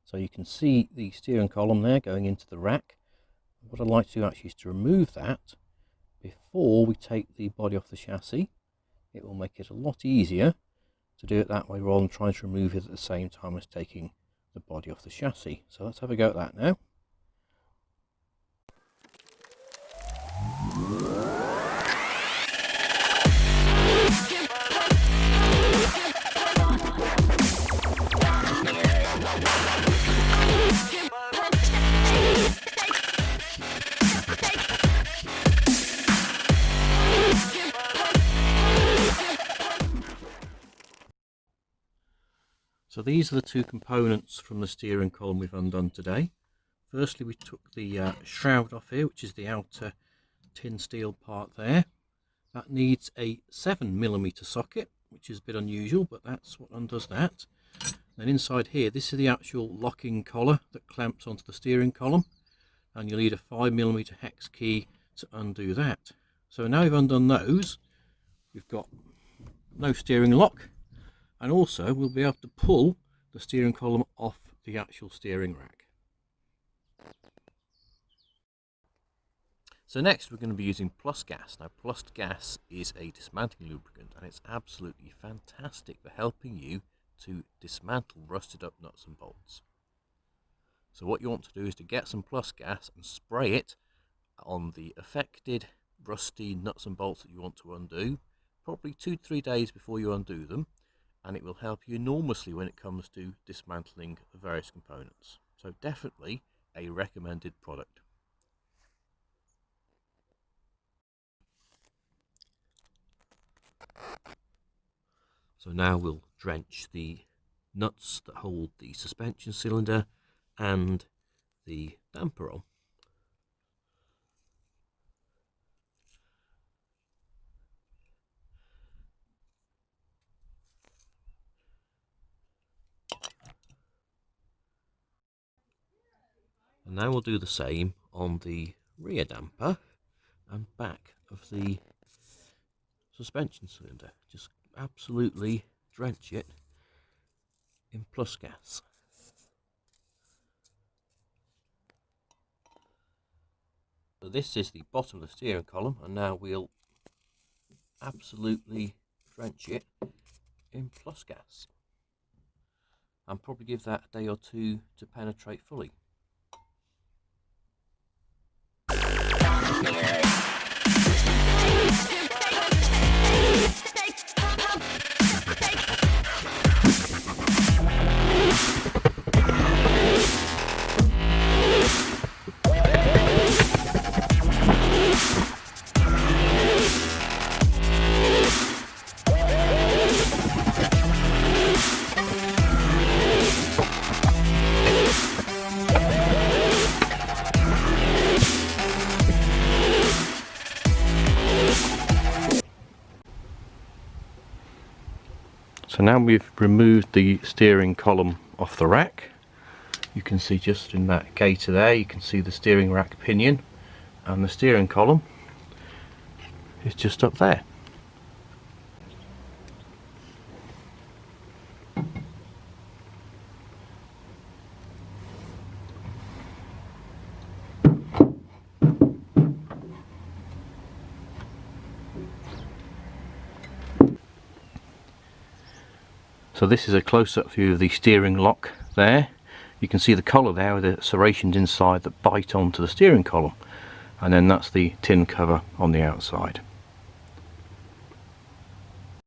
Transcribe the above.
So you can see the steering column there going into the rack. What I'd like to do actually is to remove that before we take the body off the chassis. It will make it a lot easier to do it that way rather than trying to remove it at the same time as taking the body off the chassis. So let's have a go at that now. So these are the two components from the steering column we've undone today. Firstly, we took the shroud off here, which is the outer tin steel part there. That needs a 7mm socket, which is a bit unusual, but that's what undoes that. Then inside here, this is the actual locking collar that clamps onto the steering column, and you'll need a 5mm hex key to undo that. So now we've undone those, we've got no steering lock, and also we'll be able to pull the steering column off the actual steering rack. So next we're going to be using plus gas. Now plus gas is a dismantling lubricant, and it's absolutely fantastic for helping you to dismantle rusted up nuts and bolts. So what you want to do is to get some plus gas and spray it on the affected rusty nuts and bolts that you want to undo, probably 2 to 3 days before you undo them, and it will help you enormously when it comes to dismantling the various components. So definitely a recommended product. So now we'll drench the nuts that hold the suspension cylinder and the damper on. And now we'll do the same on the rear damper and back of the suspension cylinder. Just absolutely drench it in plus gas. So this is the bottom of the steering column, and now we'll absolutely drench it in plus gas and probably give that a day or two to penetrate fully. So now we've removed the steering column off the rack. You can see just in that gaiter there, you can see the steering rack pinion, and the steering column is just up there. So this is a close-up view of the steering lock there. You can see the collar there with the serrations inside that bite onto the steering column, and then that's the tin cover on the outside.